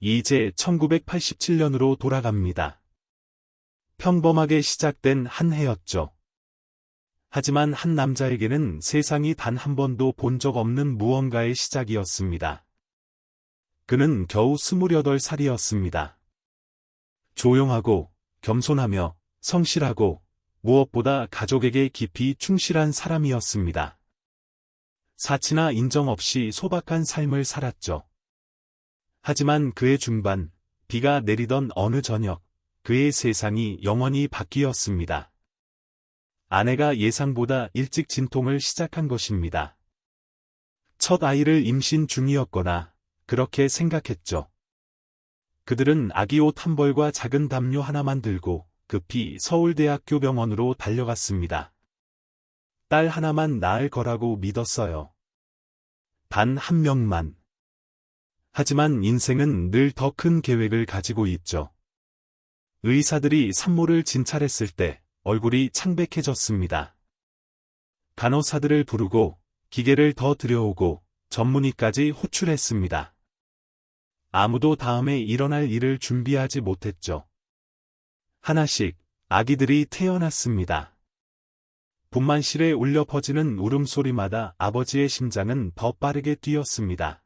이제 1987년으로 돌아갑니다. 평범하게 시작된 한 해였죠. 하지만 한 남자에게는 세상이 단 한 번도 본 적 없는 무언가의 시작이었습니다. 그는 겨우 28살이었습니다. 조용하고 겸손하며 성실하고 무엇보다 가족에게 깊이 충실한 사람이었습니다. 사치나 인정 없이 소박한 삶을 살았죠. 하지만 그해 중반, 비가 내리던 어느 저녁, 그의 세상이 영원히 바뀌었습니다. 아내가 예상보다 일찍 진통을 시작한 것입니다. 첫 아이를 임신 중이었거나 그렇게 생각했죠. 그들은 아기 옷 한 벌과 작은 담요 하나만 들고 급히 서울대학교 병원으로 달려갔습니다. 딸 하나만 낳을 거라고 믿었어요. 단 한 명만. 하지만 인생은 늘 더 큰 계획을 가지고 있죠. 의사들이 산모를 진찰했을 때 얼굴이 창백해졌습니다. 간호사들을 부르고 기계를 더 들여오고 전문의까지 호출했습니다. 아무도 다음에 일어날 일을 준비하지 못했죠. 하나씩 아기들이 태어났습니다. 분만실에 울려 퍼지는 울음소리마다 아버지의 심장은 더 빠르게 뛰었습니다.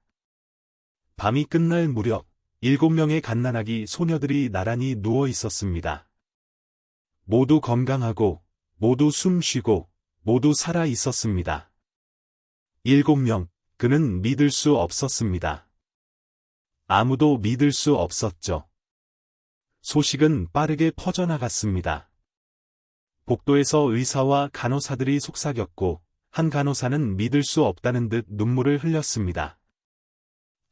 밤이 끝날 무렵 7명의 갓난아기 소녀들이 나란히 누워 있었습니다. 모두 건강하고, 모두 숨쉬고, 모두 살아 있었습니다. 7명, 그는 믿을 수 없었습니다. 아무도 믿을 수 없었죠. 소식은 빠르게 퍼져나갔습니다. 복도에서 의사와 간호사들이 속삭였고, 한 간호사는 믿을 수 없다는 듯 눈물을 흘렸습니다.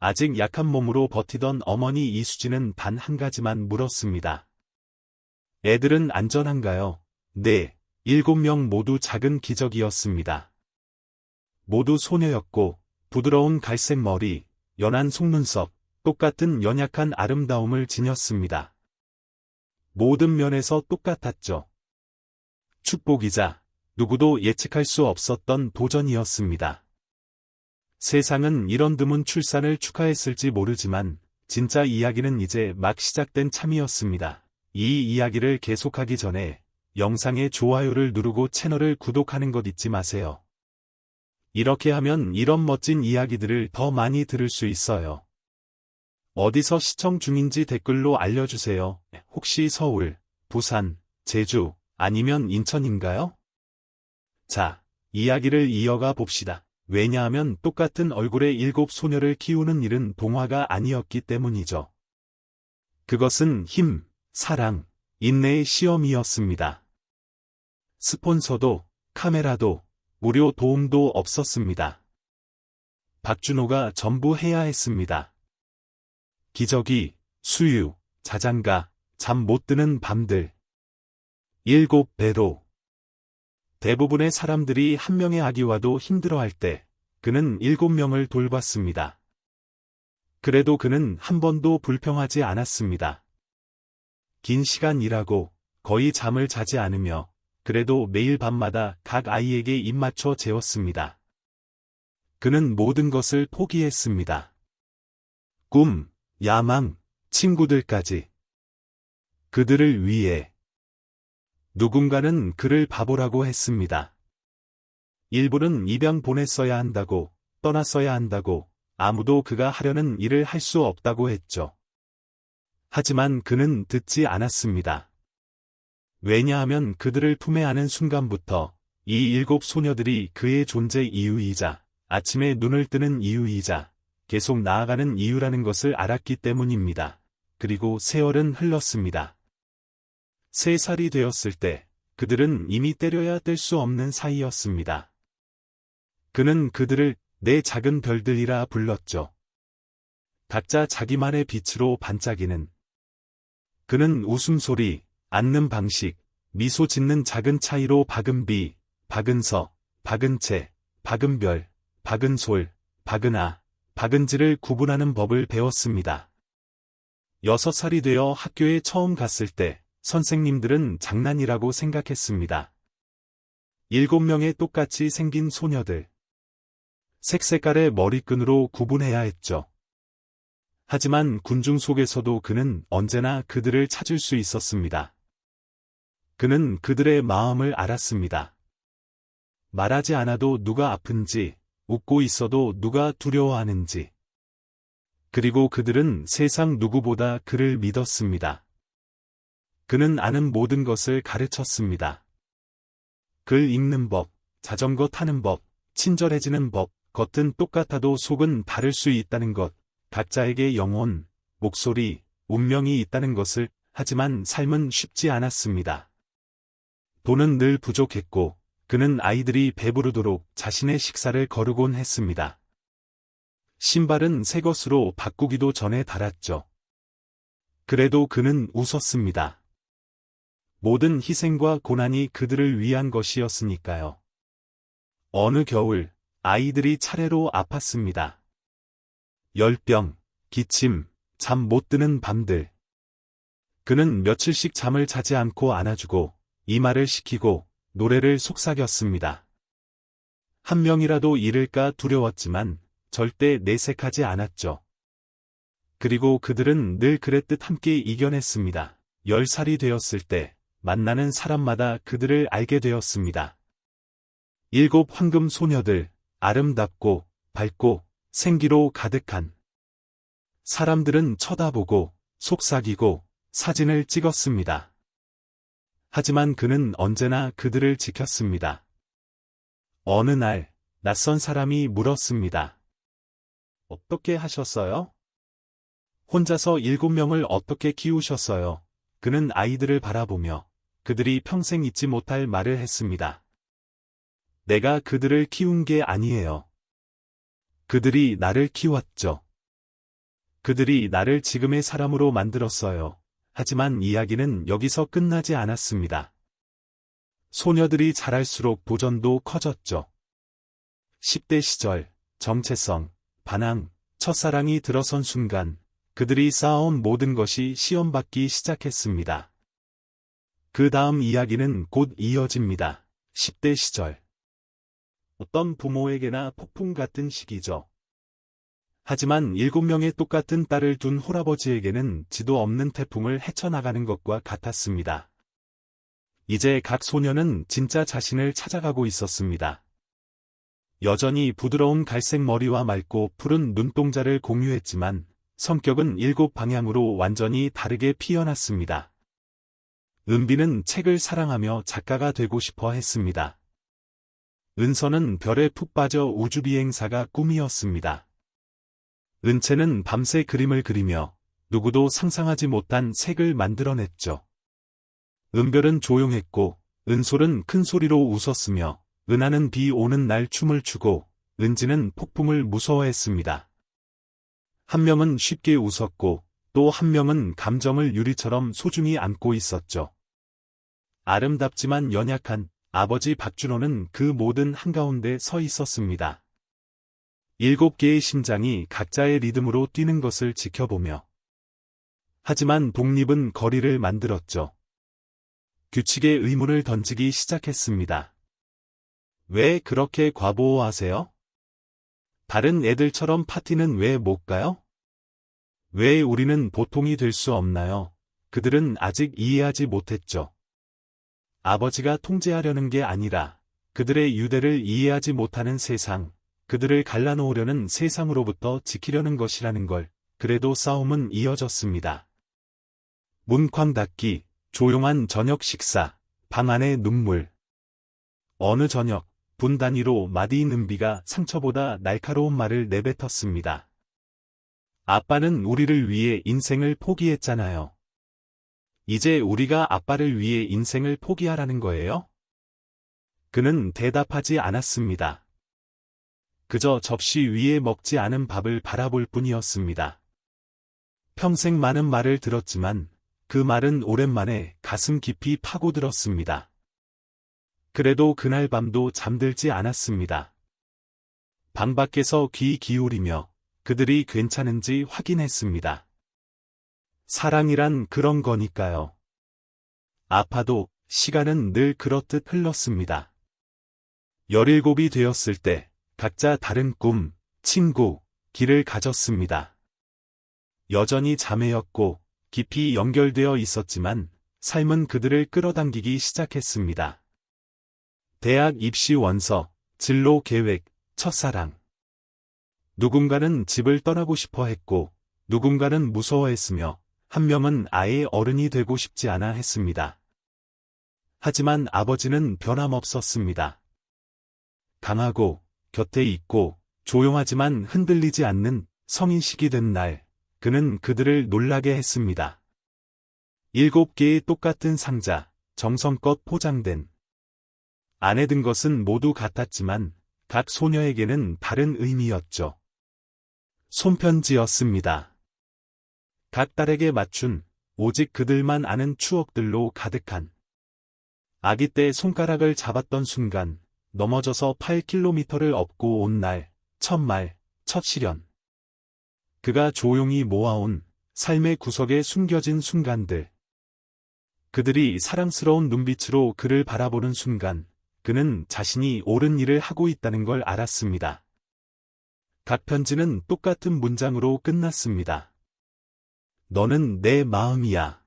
아직 약한 몸으로 버티던 어머니 이수진은 단 한 가지만 물었습니다. 애들은 안전한가요? 네, 7명 모두 작은 기적이었습니다. 모두 소녀였고, 부드러운 갈색 머리, 연한 속눈썹, 똑같은 연약한 아름다움을 지녔습니다. 모든 면에서 똑같았죠. 축복이자 누구도 예측할 수 없었던 도전이었습니다. 세상은 이런 드문 출산을 축하했을지 모르지만 진짜 이야기는 이제 막 시작된 참이었습니다. 이 이야기를 계속하기 전에 영상의 좋아요를 누르고 채널을 구독하는 것 잊지 마세요. 이렇게 하면 이런 멋진 이야기들을 더 많이 들을 수 있어요. 어디서 시청 중인지 댓글로 알려주세요. 혹시 서울, 부산, 제주, 아니면 인천인가요? 자, 이야기를 이어가 봅시다. 왜냐하면 똑같은 얼굴의 7 소녀를 키우는 일은 동화가 아니었기 때문이죠. 그것은 힘, 사랑, 인내의 시험이었습니다. 스폰서도, 카메라도, 무료 도움도 없었습니다. 박준호가 전부 해야 했습니다. 기저귀, 수유, 자장가, 잠 못 드는 밤들. 7배로. 대부분의 사람들이 한 명의 아기와도 힘들어할 때 그는 7명을 돌봤습니다. 그래도 그는 한 번도 불평하지 않았습니다. 긴 시간 일하고 거의 잠을 자지 않으며 그래도 매일 밤마다 각 아이에게 입 맞춰 재웠습니다. 그는 모든 것을 포기했습니다. 꿈, 야망, 친구들까지. 그들을 위해. 누군가는 그를 바보라고 했습니다. 일부는 입양 보냈어야 한다고, 떠났어야 한다고, 아무도 그가 하려는 일을 할 수 없다고 했죠. 하지만 그는 듣지 않았습니다. 왜냐하면 그들을 품에 안은 순간부터 이 7 소녀들이 그의 존재 이유이자, 아침에 눈을 뜨는 이유이자, 계속 나아가는 이유라는 것을 알았기 때문입니다. 그리고 세월은 흘렀습니다. 3살이 되었을 때 그들은 이미 때려야 뗄 수 없는 사이였습니다. 그는 그들을 내 작은 별들이라 불렀죠. 각자 자기만의 빛으로 반짝이는. 그는 웃음소리, 앉는 방식, 미소 짓는 작은 차이로 박은 비, 박은 서, 박은 채, 박은 별, 박은 솔, 박은 아, 박은 지를 구분하는 법을 배웠습니다. 6살이 되어 학교에 처음 갔을 때 선생님들은 장난이라고 생각했습니다. 7명의 똑같이 생긴 소녀들. 색색깔의 머리끈으로 구분해야 했죠. 하지만 군중 속에서도 그는 언제나 그들을 찾을 수 있었습니다. 그는 그들의 마음을 알았습니다. 말하지 않아도 누가 아픈지, 웃고 있어도 누가 두려워하는지. 그리고 그들은 세상 누구보다 그를 믿었습니다. 그는 아는 모든 것을 가르쳤습니다. 글 읽는 법, 자전거 타는 법, 친절해지는 법, 겉은 똑같아도 속은 다를 수 있다는 것, 각자에게 영혼, 목소리, 운명이 있다는 것을, 하지만 삶은 쉽지 않았습니다. 돈은 늘 부족했고, 그는 아이들이 배부르도록 자신의 식사를 거르곤 했습니다. 신발은 새 것으로 바꾸기도 전에 달았죠. 그래도 그는 웃었습니다. 모든 희생과 고난이 그들을 위한 것이었으니까요. 어느 겨울, 아이들이 차례로 아팠습니다. 열병, 기침, 잠 못 드는 밤들. 그는 며칠씩 잠을 자지 않고 안아주고, 이마를 식히고, 노래를 속삭였습니다. 한 명이라도 잃을까 두려웠지만, 절대 내색하지 않았죠. 그리고 그들은 늘 그랬듯 함께 이겨냈습니다. 10살이 되었을 때, 만나는 사람마다 그들을 알게 되었습니다. 7 황금 소녀들, 아름답고, 밝고, 생기로 가득한. 사람들은 쳐다보고, 속삭이고, 사진을 찍었습니다. 하지만 그는 언제나 그들을 지켰습니다. 어느 날, 낯선 사람이 물었습니다. 어떻게 하셨어요? 혼자서 7명을 어떻게 키우셨어요? 그는 아이들을 바라보며 그들이 평생 잊지 못할 말을 했습니다. 내가 그들을 키운 게 아니에요. 그들이 나를 키웠죠. 그들이 나를 지금의 사람으로 만들었어요. 하지만 이야기는 여기서 끝나지 않았습니다. 소녀들이 자랄수록 도전도 커졌죠. 10대 시절, 정체성, 반항, 첫사랑이 들어선 순간, 그들이 쌓아온 모든 것이 시험받기 시작했습니다. 그 다음 이야기는 곧 이어집니다. 10대 시절. 어떤 부모에게나 폭풍 같은 시기죠. 하지만 7명의 똑같은 딸을 둔 홀아버지에게는 지도 없는 태풍을 헤쳐나가는 것과 같았습니다. 이제 각 소녀는 진짜 자신을 찾아가고 있었습니다. 여전히 부드러운 갈색 머리와 맑고 푸른 눈동자를 공유했지만 성격은 7 방향으로 완전히 다르게 피어났습니다. 은비는 책을 사랑하며 작가가 되고 싶어 했습니다. 은서는 별에 푹 빠져 우주비행사가 꿈이었습니다. 은채는 밤새 그림을 그리며 누구도 상상하지 못한 색을 만들어냈죠. 은별은 조용했고 은솔은 큰 소리로 웃었으며 은하는 비 오는 날 춤을 추고 은지는 폭풍을 무서워했습니다. 한 명은 쉽게 웃었고 또 한 명은 감정을 유리처럼 소중히 안고 있었죠. 아름답지만 연약한 아버지 박준호는 그 모든 한가운데 서 있었습니다. 7개의 심장이 각자의 리듬으로 뛰는 것을 지켜보며. 하지만 독립은 거리를 만들었죠. 규칙의 의문을 던지기 시작했습니다. 왜 그렇게 과보호하세요? 다른 애들처럼 파티는 왜 못 가요? 왜 우리는 보통이 될 수 없나요? 그들은 아직 이해하지 못했죠. 아버지가 통제하려는 게 아니라 그들의 유대를 이해하지 못하는 세상, 그들을 갈라놓으려는 세상으로부터 지키려는 것이라는 걸. 그래도 싸움은 이어졌습니다. 문쾅 닫기, 조용한 저녁 식사, 방 안의 눈물. 어느 저녁, 분 단위로 마디인 은비가 상처보다 날카로운 말을 내뱉었습니다. 아빠는 우리를 위해 인생을 포기했잖아요. 이제 우리가 아빠를 위해 인생을 포기하라는 거예요? 그는 대답하지 않았습니다. 그저 접시 위에 먹지 않은 밥을 바라볼 뿐이었습니다. 평생 많은 말을 들었지만 그 말은 오랜만에 가슴 깊이 파고들었습니다. 그래도 그날 밤도 잠들지 않았습니다. 방 밖에서 귀 기울이며 그들이 괜찮은지 확인했습니다. 사랑이란 그런 거니까요. 아파도 시간은 늘 그렇듯 흘렀습니다. 17이 되었을 때 각자 다른 꿈, 친구, 길을 가졌습니다. 여전히 자매였고 깊이 연결되어 있었지만 삶은 그들을 끌어당기기 시작했습니다. 대학 입시 원서, 진로 계획, 첫사랑. 누군가는 집을 떠나고 싶어 했고, 누군가는 무서워했으며, 한 명은 아예 어른이 되고 싶지 않아 했습니다. 하지만 아버지는 변함없었습니다. 강하고, 곁에 있고, 조용하지만 흔들리지 않는 성인식이 된 날, 그는 그들을 놀라게 했습니다. 7개의 똑같은 상자, 정성껏 포장된. 안에 든 것은 모두 같았지만, 각 소녀에게는 다른 의미였죠. 손편지였습니다. 각 딸에게 맞춘, 오직 그들만 아는 추억들로 가득한. 아기 때 손가락을 잡았던 순간, 넘어져서 8km를 업고 온 날, 첫 말, 첫 시련. 그가 조용히 모아온 삶의 구석에 숨겨진 순간들. 그들이 사랑스러운 눈빛으로 그를 바라보는 순간, 그는 자신이 옳은 일을 하고 있다는 걸 알았습니다. 각 편지는 똑같은 문장으로 끝났습니다. 너는 내 마음이야.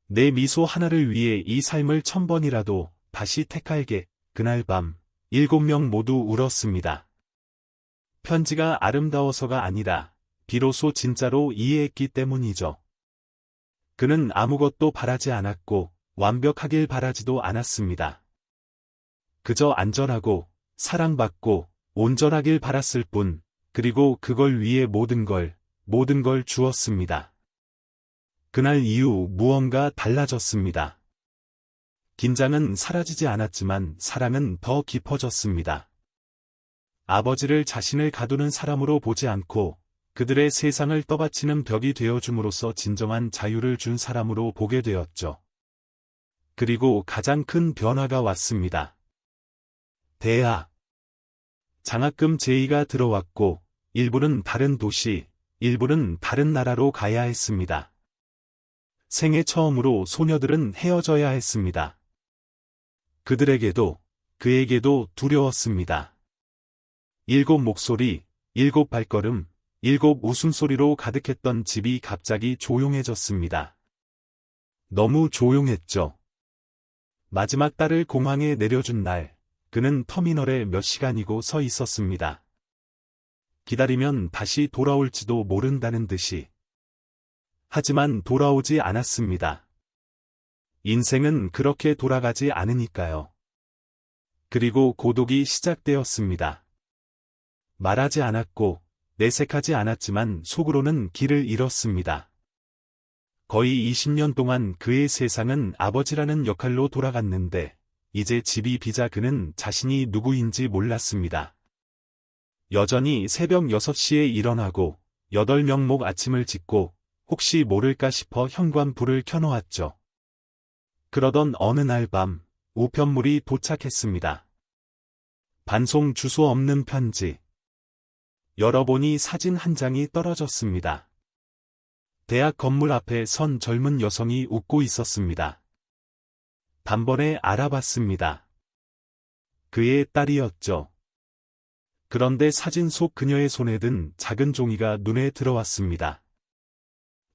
내 미소 하나를 위해 이 삶을 1000번이라도 다시 택할게. 그날 밤 7명 모두 울었습니다. 편지가 아름다워서가 아니라 비로소 진짜로 이해했기 때문이죠. 그는 아무것도 바라지 않았고 완벽하길 바라지도 않았습니다. 그저 안전하고 사랑받고 온전하길 바랐을 뿐, 그리고 그걸 위해 모든 걸 주었습니다. 그날 이후 무언가 달라졌습니다. 긴장은 사라지지 않았지만 사랑은 더 깊어졌습니다. 아버지를 자신을 가두는 사람으로 보지 않고 그들의 세상을 떠받치는 벽이 되어줌으로써 진정한 자유를 준 사람으로 보게 되었죠. 그리고 가장 큰 변화가 왔습니다. 대학. 장학금 제의가 들어왔고 일부는 다른 도시, 일부는 다른 나라로 가야 했습니다. 생애 처음으로 소녀들은 헤어져야 했습니다. 그들에게도, 그에게도 두려웠습니다. 7 목소리, 7 발걸음, 7 웃음소리로 가득했던 집이 갑자기 조용해졌습니다. 너무 조용했죠. 마지막 딸을 공항에 내려준 날, 그는 터미널에 몇 시간이고 서 있었습니다. 기다리면 다시 돌아올지도 모른다는 듯이. 하지만 돌아오지 않았습니다. 인생은 그렇게 돌아가지 않으니까요. 그리고 고독이 시작되었습니다. 말하지 않았고, 내색하지 않았지만 속으로는 길을 잃었습니다. 거의 20년 동안 그의 세상은 아버지라는 역할로 돌아갔는데, 이제 집이 비자 그는 자신이 누구인지 몰랐습니다. 여전히 새벽 6시에 일어나고, 8명목 아침을 짓고, 혹시 모를까 싶어 현관불을 켜놓았죠. 그러던 어느 날 밤, 우편물이 도착했습니다. 반송 주소 없는 편지. 열어보니 사진 한 장이 떨어졌습니다. 대학 건물 앞에 선 젊은 여성이 웃고 있었습니다. 단번에 알아봤습니다. 그의 딸이었죠. 그런데 사진 속 그녀의 손에 든 작은 종이가 눈에 들어왔습니다.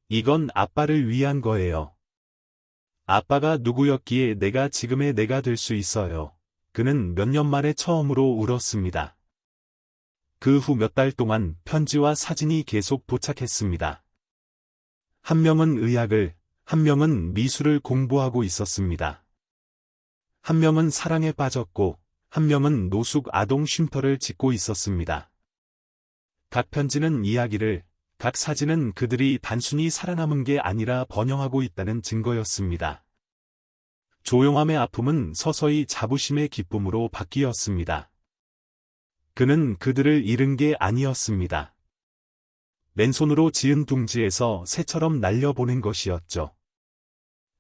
이건 아빠를 위한 거예요. 아빠가 누구였기에 내가 지금의 내가 될 수 있어요. 그는 몇 년 만에 처음으로 울었습니다. 그 후 몇 달 동안 편지와 사진이 계속 도착했습니다. 한 명은 의학을, 한 명은 미술을 공부하고 있었습니다. 한 명은 사랑에 빠졌고, 한 명은 노숙 아동 쉼터를 짓고 있었습니다. 각 편지는 이야기를, 각 사진은 그들이 단순히 살아남은 게 아니라 번영하고 있다는 증거였습니다. 조용함의 아픔은 서서히 자부심의 기쁨으로 바뀌었습니다. 그는 그들을 잃은 게 아니었습니다. 맨손으로 지은 둥지에서 새처럼 날려보낸 것이었죠.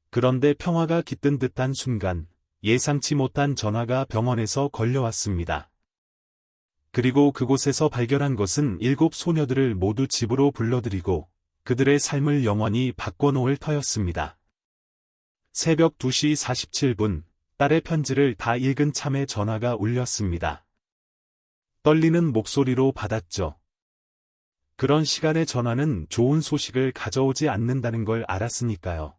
그런데 평화가 깃든 듯한 순간, 예상치 못한 전화가 병원에서 걸려왔습니다. 그리고 그곳에서 발견한 것은 7 소녀들을 모두 집으로 불러들이고 그들의 삶을 영원히 바꿔놓을 터였습니다. 새벽 2시 47분, 딸의 편지를 다 읽은 참에 전화가 울렸습니다. 떨리는 목소리로 받았죠. 그런 시간의 전화는 좋은 소식을 가져오지 않는다는 걸 알았으니까요.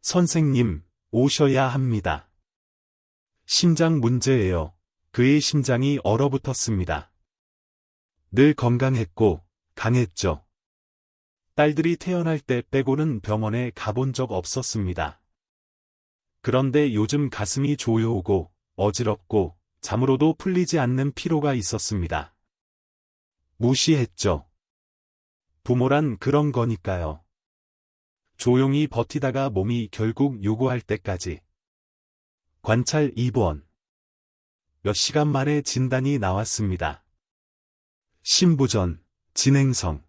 선생님, 오셔야 합니다. 심장 문제예요. 그의 심장이 얼어붙었습니다. 늘 건강했고, 강했죠. 딸들이 태어날 때 빼고는 병원에 가본 적 없었습니다. 그런데 요즘 가슴이 조여오고, 어지럽고, 잠으로도 풀리지 않는 피로가 있었습니다. 무시했죠. 부모란 그런 거니까요. 조용히 버티다가 몸이 결국 요구할 때까지. 관찰 입원. 몇 시간 만에 진단이 나왔습니다. 신부전, 진행성.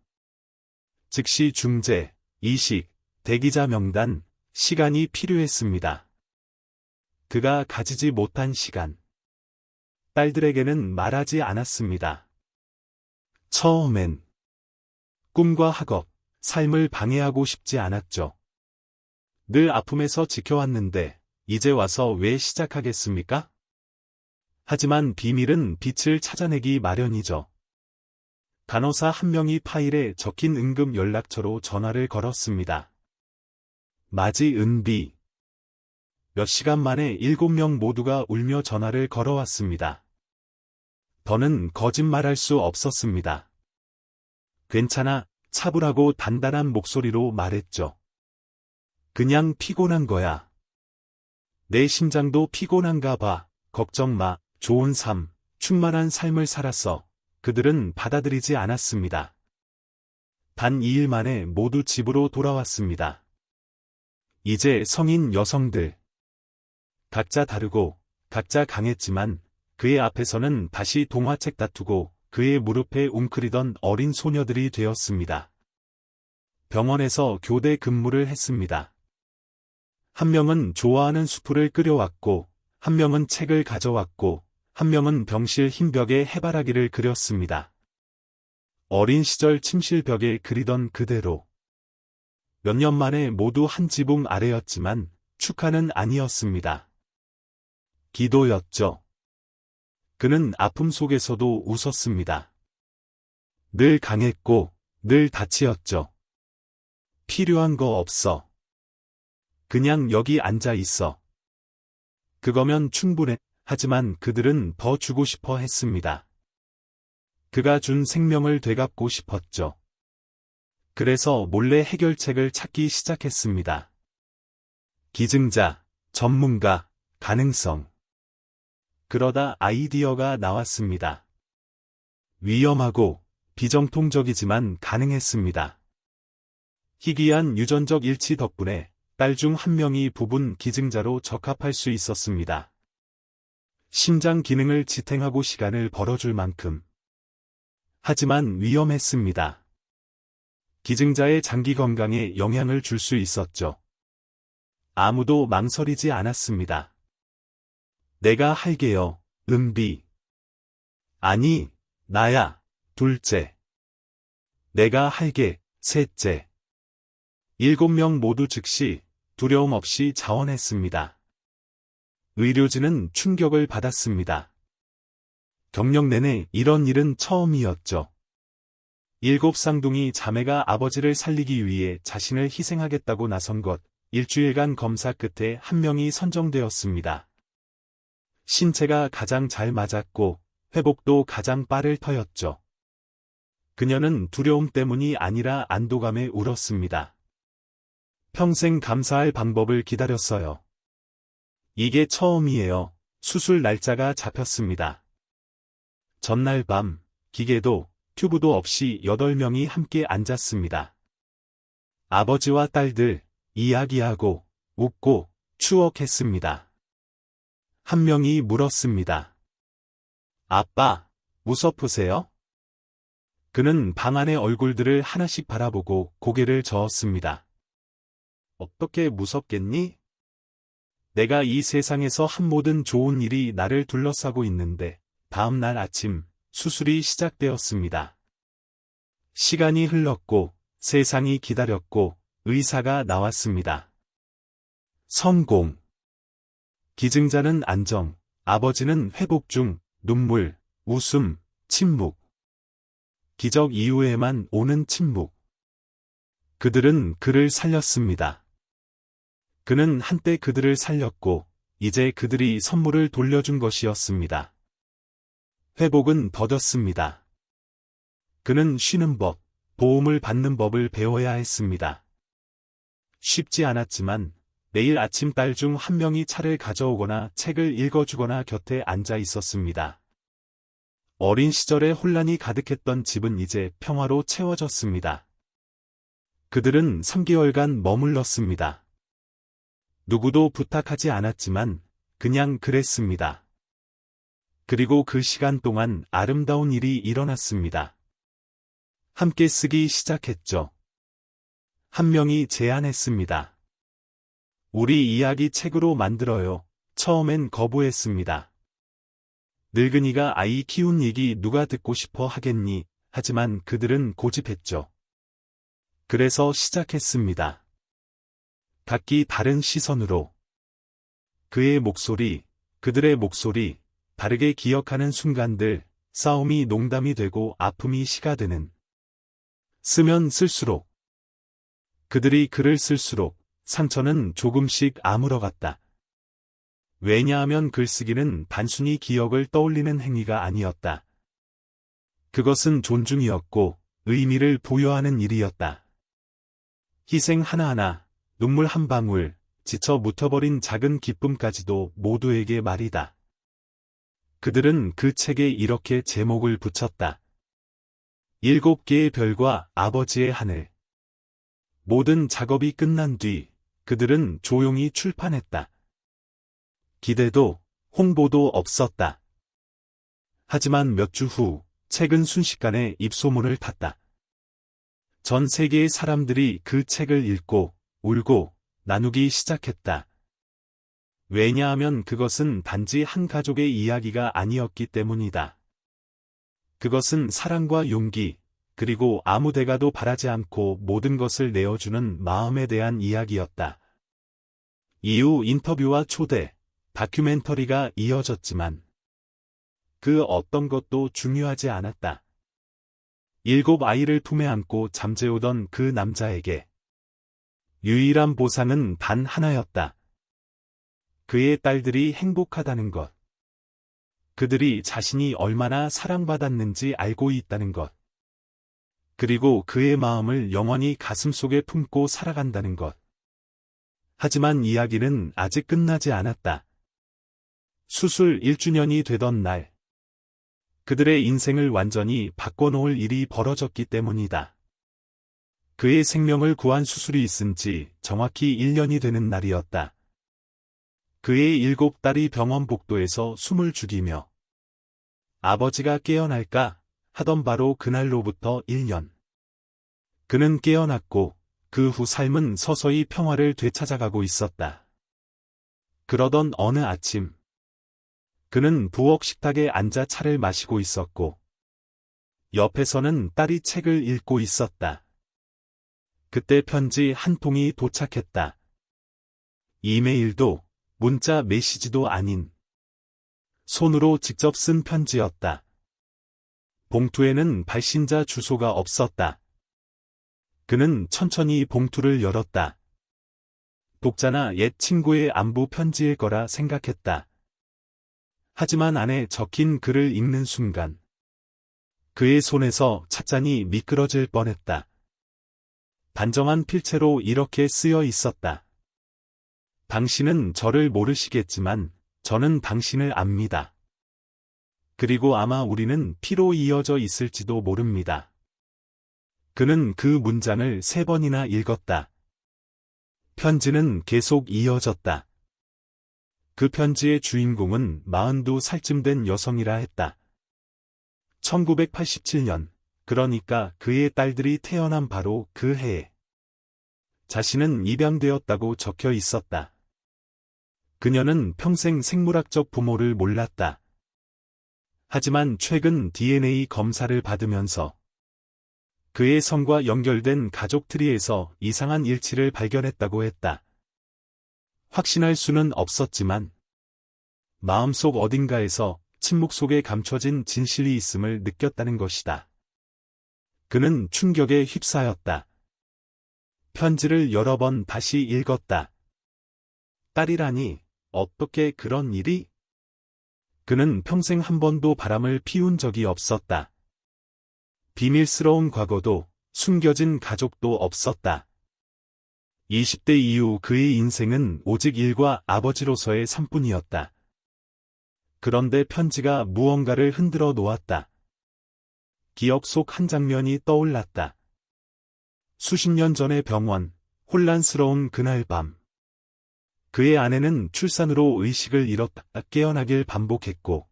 즉시 중재, 이식, 대기자 명단, 시간이 필요했습니다. 그가 가지지 못한 시간. 딸들에게는 말하지 않았습니다. 처음엔 꿈과 학업, 삶을 방해하고 싶지 않았죠. 늘 아픔에서 지켜왔는데 이제 와서 왜 시작하겠습니까? 하지만 비밀은 빛을 찾아내기 마련이죠. 간호사 한 명이 파일에 적힌 응급 연락처로 전화를 걸었습니다. 마지 은비. 몇 시간 만에 7명 모두가 울며 전화를 걸어왔습니다. 더는 거짓말할 수 없었습니다. 괜찮아, 차분하고 단단한 목소리로 말했죠. 그냥 피곤한 거야. 내 심장도 피곤한가 봐. 걱정 마. 좋은 삶, 충만한 삶을 살았어. 그들은 받아들이지 않았습니다. 단 2일 만에 모두 집으로 돌아왔습니다. 이제 성인 여성들. 각자 다르고, 각자 강했지만, 그의 앞에서는 다시 동화책 다투고, 그의 무릎에 웅크리던 어린 소녀들이 되었습니다. 병원에서 교대 근무를 했습니다. 한 명은 좋아하는 수프를 끓여왔고, 한 명은 책을 가져왔고, 한 명은 병실 흰 벽에 해바라기를 그렸습니다. 어린 시절 침실 벽에 그리던 그대로. 몇 년 만에 모두 한 지붕 아래였지만 축하는 아니었습니다. 기도였죠. 그는 아픔 속에서도 웃었습니다. 늘 강했고 늘 다치였죠. 필요한 거 없어. 그냥 여기 앉아 있어. 그거면 충분해. 하지만 그들은 더 주고 싶어 했습니다. 그가 준 생명을 되갚고 싶었죠. 그래서 몰래 해결책을 찾기 시작했습니다. 기증자, 전문가, 가능성. 그러다 아이디어가 나왔습니다. 위험하고 비정통적이지만 가능했습니다. 희귀한 유전적 일치 덕분에 딸 중 한 명이 부분 기증자로 적합할 수 있었습니다. 심장 기능을 지탱하고 시간을 벌어줄 만큼. 하지만 위험했습니다. 기증자의 장기 건강에 영향을 줄 수 있었죠. 아무도 망설이지 않았습니다. 내가 할게요, 은비. 아니, 나야, 둘째. 내가 할게, 셋째. 7명 모두 즉시 두려움 없이 자원했습니다. 의료진은 충격을 받았습니다. 경력 내내 이런 일은 처음이었죠. 7 쌍둥이 자매가 아버지를 살리기 위해 자신을 희생하겠다고 나선 것, 일주일간 검사 끝에 한 명이 선정되었습니다. 신체가 가장 잘 맞았고 회복도 가장 빠를 터였죠. 그녀는 두려움 때문이 아니라 안도감에 울었습니다. 평생 감사할 방법을 기다렸어요. 이게 처음이에요. 수술 날짜가 잡혔습니다. 전날 밤, 기계도, 튜브도 없이 8명이 함께 앉았습니다. 아버지와 딸들, 이야기하고, 웃고, 추억했습니다. 한 명이 물었습니다. 아빠, 무섭으세요? 그는 방 안의 얼굴들을 하나씩 바라보고 고개를 저었습니다. 어떻게 무섭겠니? 내가 이 세상에서 한 모든 좋은 일이 나를 둘러싸고 있는데, 다음 날 아침, 수술이 시작되었습니다. 시간이 흘렀고, 세상이 기다렸고, 의사가 나왔습니다. 성공. 기증자는 안정, 아버지는 회복 중, 눈물, 웃음, 침묵. 기적 이후에만 오는 침묵. 그들은 그를 살렸습니다. 그는 한때 그들을 살렸고, 이제 그들이 선물을 돌려준 것이었습니다. 회복은 더뎠습니다. 그는 쉬는 법, 도움을 받는 법을 배워야 했습니다. 쉽지 않았지만, 매일 아침 딸 중 한 명이 차를 가져오거나 책을 읽어주거나 곁에 앉아 있었습니다. 어린 시절에 혼란이 가득했던 집은 이제 평화로 채워졌습니다. 그들은 3개월간 머물렀습니다. 누구도 부탁하지 않았지만 그냥 그랬습니다. 그리고 그 시간 동안 아름다운 일이 일어났습니다. 함께 쓰기 시작했죠. 한 명이 제안했습니다. 우리 이야기 책으로 만들어요. 처음엔 거부했습니다. 늙은이가 아이 키운 얘기 누가 듣고 싶어 하겠니? 하지만 그들은 고집했죠. 그래서 시작했습니다. 각기 다른 시선으로. 그의 목소리, 그들의 목소리, 다르게 기억하는 순간들, 싸움이 농담이 되고 아픔이 시가 되는. 쓰면 쓸수록. 그들이 글을 쓸수록 상처는 조금씩 아물어갔다. 왜냐하면 글쓰기는 단순히 기억을 떠올리는 행위가 아니었다. 그것은 존중이었고 의미를 부여하는 일이었다. 희생 하나하나, 눈물 한 방울, 지쳐 묻혀버린 작은 기쁨까지도 모두에게 말이다. 그들은 그 책에 이렇게 제목을 붙였다. 7개의 별과 아버지의 하늘. 모든 작업이 끝난 뒤 그들은 조용히 출판했다. 기대도, 홍보도 없었다. 하지만 몇 주 후, 책은 순식간에 입소문을 탔다. 전 세계의 사람들이 그 책을 읽고, 울고, 나누기 시작했다. 왜냐하면 그것은 단지 한 가족의 이야기가 아니었기 때문이다. 그것은 사랑과 용기, 그리고 아무 대가도 바라지 않고 모든 것을 내어주는 마음에 대한 이야기였다. 이후 인터뷰와 초대, 다큐멘터리가 이어졌지만 그 어떤 것도 중요하지 않았다. 7아이를 품에 안고 잠재우던 그 남자에게 유일한 보상은 단 하나였다. 그의 딸들이 행복하다는 것. 그들이 자신이 얼마나 사랑받았는지 알고 있다는 것. 그리고 그의 마음을 영원히 가슴속에 품고 살아간다는 것. 하지만 이야기는 아직 끝나지 않았다. 수술 1주년이 되던 날. 그들의 인생을 완전히 바꿔놓을 일이 벌어졌기 때문이다. 그의 생명을 구한 수술이 있은 지 정확히 1년이 되는 날이었다. 그의 7딸이 병원 복도에서 숨을 죽이며 아버지가 깨어날까 하던 바로 그날로부터 1년. 그는 깨어났고 그 후 삶은 서서히 평화를 되찾아가고 있었다. 그러던 어느 아침. 그는 부엌 식탁에 앉아 차를 마시고 있었고 옆에서는 딸이 책을 읽고 있었다. 그때 편지 한 통이 도착했다. 이메일도 문자 메시지도 아닌 손으로 직접 쓴 편지였다. 봉투에는 발신자 주소가 없었다. 그는 천천히 봉투를 열었다. 독자나 옛 친구의 안부 편지일 거라 생각했다. 하지만 안에 적힌 글을 읽는 순간 그의 손에서 찻잔이 미끄러질 뻔했다. 단정한 필체로 이렇게 쓰여 있었다. 당신은 저를 모르시겠지만 저는 당신을 압니다. 그리고 아마 우리는 피로 이어져 있을지도 모릅니다. 그는 그 문장을 3번이나 읽었다. 편지는 계속 이어졌다. 그 편지의 주인공은 42살쯤 된 여성이라 했다. 1987년, 그러니까 그의 딸들이 태어난 바로 그 해에 자신은 입양되었다고 적혀 있었다. 그녀는 평생 생물학적 부모를 몰랐다. 하지만 최근 DNA 검사를 받으면서 그의 성과 연결된 가족 트리에서 이상한 일치를 발견했다고 했다. 확신할 수는 없었지만 마음속 어딘가에서 침묵 속에 감춰진 진실이 있음을 느꼈다는 것이다. 그는 충격에 휩싸였다. 편지를 여러 번 다시 읽었다. 딸이라니, 어떻게 그런 일이? 그는 평생 한 번도 바람을 피운 적이 없었다. 비밀스러운 과거도, 숨겨진 가족도 없었다. 20대 이후 그의 인생은 오직 일과 아버지로서의 삶뿐이었다. 그런데 편지가 무언가를 흔들어 놓았다. 기억 속 한 장면이 떠올랐다. 수십 년 전의 병원, 혼란스러운 그날 밤. 그의 아내는 출산으로 의식을 잃었다 깨어나길 반복했고,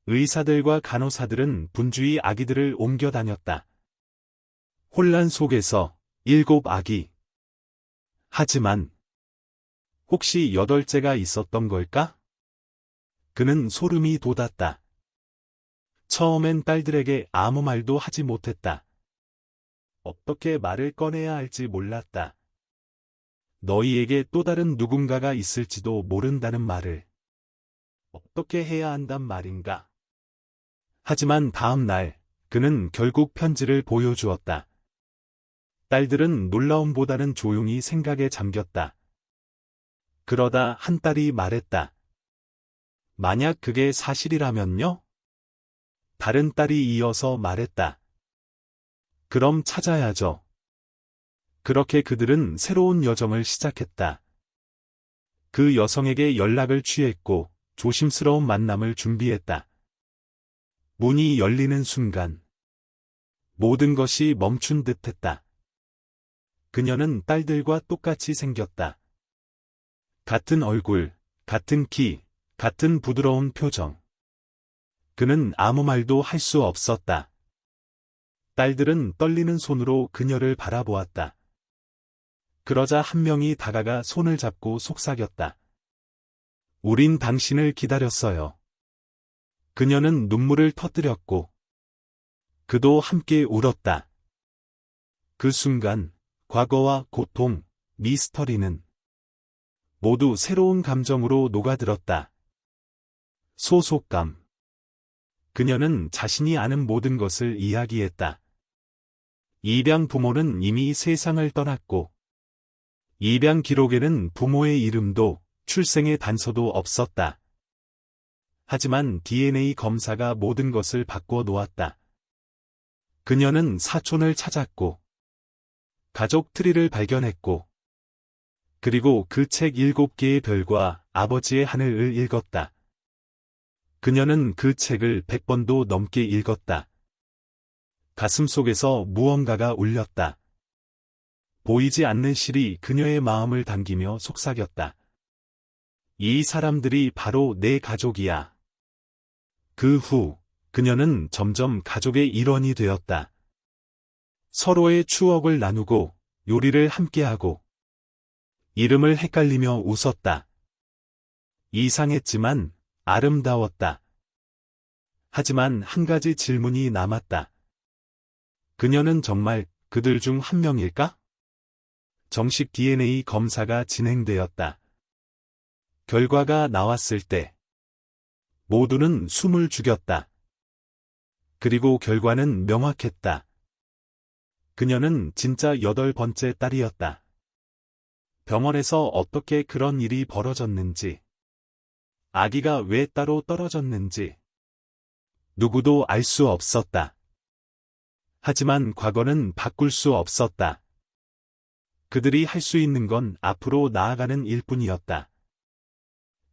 의사들과 간호사들은 분주히 아기들을 옮겨 다녔다. 혼란 속에서 7 아기. 하지만 혹시 8째가 있었던 걸까? 그는 소름이 돋았다. 처음엔 딸들에게 아무 말도 하지 못했다. 어떻게 말을 꺼내야 할지 몰랐다. 너희에게 또 다른 누군가가 있을지도 모른다는 말을 어떻게 해야 한단 말인가? 하지만 다음 날, 그는 결국 편지를 보여주었다. 딸들은 놀라움보다는 조용히 생각에 잠겼다. 그러다 한 딸이 말했다. 만약 그게 사실이라면요? 다른 딸이 이어서 말했다. 그럼 찾아야죠. 그렇게 그들은 새로운 여정을 시작했다. 그 여성에게 연락을 취했고 조심스러운 만남을 준비했다. 문이 열리는 순간 모든 것이 멈춘 듯했다. 그녀는 딸들과 똑같이 생겼다. 같은 얼굴, 같은 키, 같은 부드러운 표정. 그는 아무 말도 할 수 없었다. 딸들은 떨리는 손으로 그녀를 바라보았다. 그러자 한 명이 다가가 손을 잡고 속삭였다. 우린 당신을 기다렸어요. 그녀는 눈물을 터뜨렸고 그도 함께 울었다. 그 순간 과거와 고통, 미스터리는 모두 새로운 감정으로 녹아들었다. 소속감. 그녀는 자신이 아는 모든 것을 이야기했다. 입양 부모는 이미 세상을 떠났고 입양 기록에는 부모의 이름도 출생의 단서도 없었다. 하지만 DNA 검사가 모든 것을 바꿔 놓았다. 그녀는 사촌을 찾았고 가족 트리를 발견했고 그리고 그 책 7개의 별과 아버지의 하늘을 읽었다. 그녀는 그 책을 100번도 넘게 읽었다. 가슴속에서 무언가가 울렸다. 보이지 않는 실이 그녀의 마음을 당기며 속삭였다. 이 사람들이 바로 내 가족이야. 그 후, 그녀는 점점 가족의 일원이 되었다. 서로의 추억을 나누고, 요리를 함께하고, 이름을 헷갈리며 웃었다. 이상했지만, 아름다웠다. 하지만 한 가지 질문이 남았다. 그녀는 정말 그들 중 한 명일까? 정식 DNA 검사가 진행되었다. 결과가 나왔을 때 모두는 숨을 죽였다. 그리고 결과는 명확했다. 그녀는 진짜 8번째 딸이었다. 병원에서 어떻게 그런 일이 벌어졌는지, 아기가 왜 따로 떨어졌는지 누구도 알 수 없었다. 하지만 과거는 바꿀 수 없었다. 그들이 할 수 있는 건 앞으로 나아가는 일뿐이었다.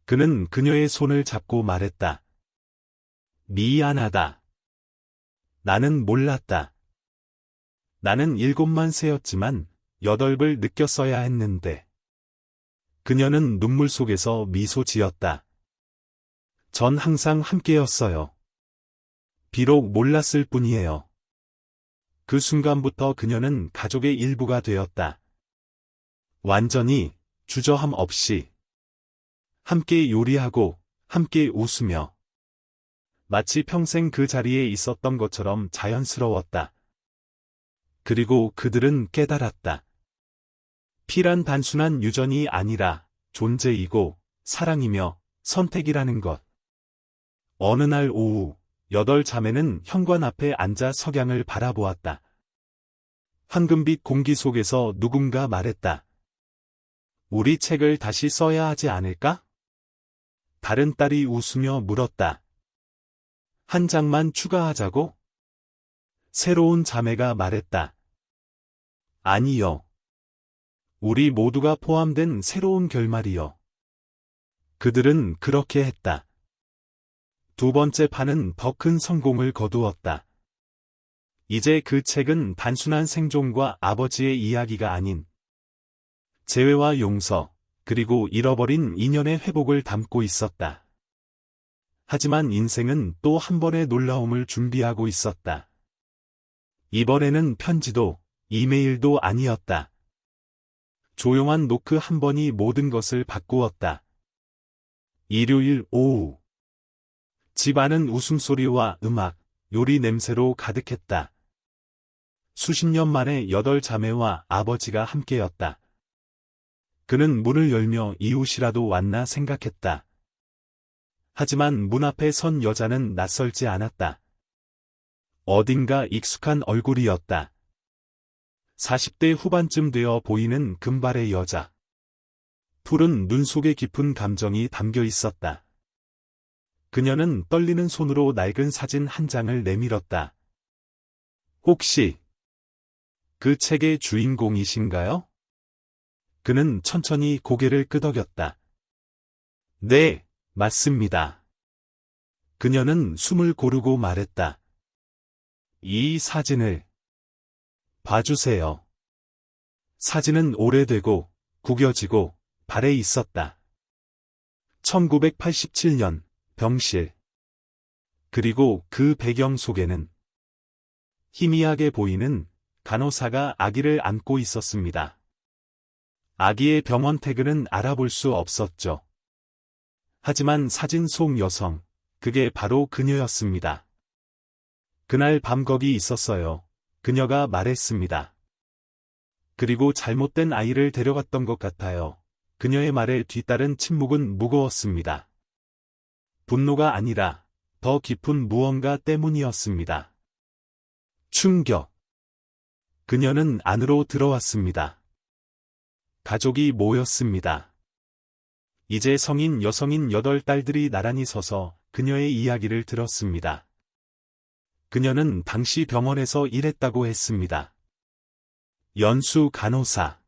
그는 그녀의 손을 잡고 말했다. 미안하다. 나는 몰랐다. 나는 7만 세었지만 8을 느꼈어야 했는데. 그녀는 눈물 속에서 미소 지었다. 전 항상 함께였어요. 비록 몰랐을 뿐이에요. 그 순간부터 그녀는 가족의 일부가 되었다. 완전히 주저함 없이 함께 요리하고 함께 웃으며 마치 평생 그 자리에 있었던 것처럼 자연스러웠다. 그리고 그들은 깨달았다. 피란 단순한 유전이 아니라 존재이고 사랑이며 선택이라는 것. 어느 날 오후 여덟 자매는 현관 앞에 앉아 석양을 바라보았다. 황금빛 공기 속에서 누군가 말했다. 우리 책을 다시 써야 하지 않을까? 다른 딸이 웃으며 물었다. 한 장만 추가하자고? 새로운 자매가 말했다. 아니요. 우리 모두가 포함된 새로운 결말이요. 그들은 그렇게 했다. 두 번째 판은 더 큰 성공을 거두었다. 이제 그 책은 단순한 생존과 아버지의 이야기가 아닌 재회와 용서, 그리고 잃어버린 인연의 회복을 담고 있었다. 하지만 인생은 또 한 번의 놀라움을 준비하고 있었다. 이번에는 편지도, 이메일도 아니었다. 조용한 노크 한 번이 모든 것을 바꾸었다. 일요일 오후. 집안은 웃음소리와 음악, 요리 냄새로 가득했다. 수십 년 만에 여덟 자매와 아버지가 함께였다. 그는 문을 열며 이웃이라도 왔나 생각했다. 하지만 문 앞에 선 여자는 낯설지 않았다. 어딘가 익숙한 얼굴이었다. 40대 후반쯤 되어 보이는 금발의 여자. 푸른 눈 속에 깊은 감정이 담겨 있었다. 그녀는 떨리는 손으로 낡은 사진 한 장을 내밀었다. 혹시 그 책의 주인공이신가요? 그는 천천히 고개를 끄덕였다. 네, 맞습니다. 그녀는 숨을 고르고 말했다. 이 사진을 봐주세요. 사진은 오래되고 구겨지고 발에 있었다. 1987년 병실. 그리고 그 배경 속에는 희미하게 보이는 간호사가 아기를 안고 있었습니다. 아기의 병원 태그는 알아볼 수 없었죠. 하지만 사진 속 여성, 그게 바로 그녀였습니다. 그날 밤 거기 있었어요. 그녀가 말했습니다. 그리고 잘못된 아이를 데려갔던 것 같아요. 그녀의 말에 뒤따른 침묵은 무거웠습니다. 분노가 아니라 더 깊은 무언가 때문이었습니다. 충격. 그녀는 안으로 들어왔습니다. 가족이 모였습니다. 이제 성인 여성인 8딸들이 나란히 서서 그녀의 이야기를 들었습니다. 그녀는 당시 병원에서 일했다고 했습니다. 연수 간호사.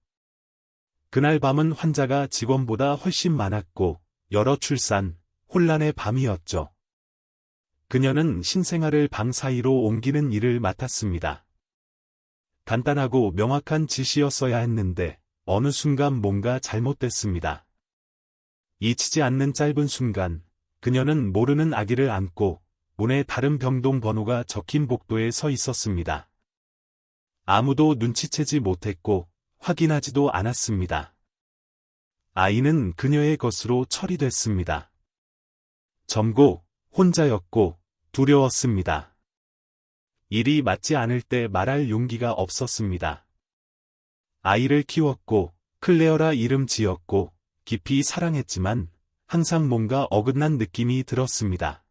그날 밤은 환자가 직원보다 훨씬 많았고 여러 출산, 혼란의 밤이었죠. 그녀는 신생아를 방 사이로 옮기는 일을 맡았습니다. 간단하고 명확한 지시였어야 했는데 어느 순간 뭔가 잘못됐습니다. 잊히지 않는 짧은 순간, 그녀는 모르는 아기를 안고 문에 다른 병동 번호가 적힌 복도에 서 있었습니다. 아무도 눈치채지 못했고 확인하지도 않았습니다. 아이는 그녀의 것으로 처리됐습니다. 젊고 혼자였고 두려웠습니다. 일이 맞지 않을 때 말할 용기가 없었습니다. 아이를 키웠고 클레어라 이름 지었고 깊이 사랑했지만 항상 뭔가 어긋난 느낌이 들었습니다.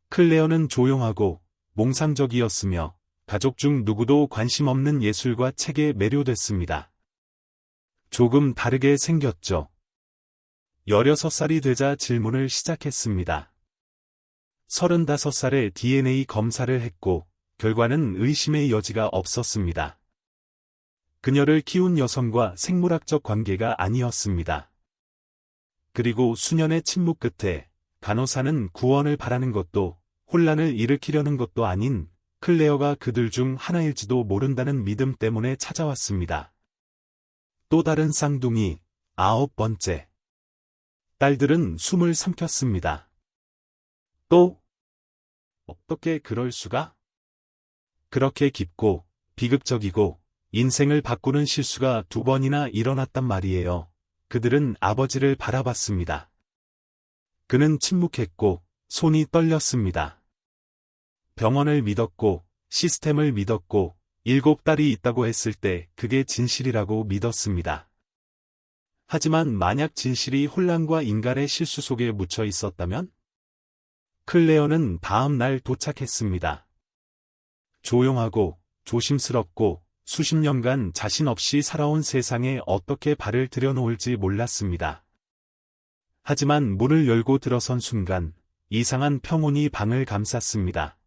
클레어는 조용하고 몽상적이었으며 가족 중 누구도 관심 없는 예술과 책에 매료됐습니다. 조금 다르게 생겼죠. 16살이 되자 질문을 시작했습니다. 35살에 DNA 검사를 했고 결과는 의심의 여지가 없었습니다. 그녀를 키운 여성과 생물학적 관계가 아니었습니다. 그리고 수년의 침묵 끝에 간호사는 구원을 바라는 것도 혼란을 일으키려는 것도 아닌 클레어가 그들 중 하나일지도 모른다는 믿음 때문에 찾아왔습니다. 또 다른 쌍둥이, 9번째. 딸들은 숨을 삼켰습니다. 또? 어떻게 그럴 수가? 그렇게 깊고 비극적이고 인생을 바꾸는 실수가 2번이나 일어났단 말이에요. 그들은 아버지를 바라봤습니다. 그는 침묵했고 손이 떨렸습니다. 병원을 믿었고 시스템을 믿었고 7딸이 있다고 했을 때 그게 진실이라고 믿었습니다. 하지만 만약 진실이 혼란과 인간의 실수 속에 묻혀 있었다면? 클레어는 다음 날 도착했습니다. 조용하고 조심스럽고 수십 년간 자신 없이 살아온 세상에 어떻게 발을 들여놓을지 몰랐습니다. 하지만 문을 열고 들어선 순간 이상한 평온이 방을 감쌌습니다.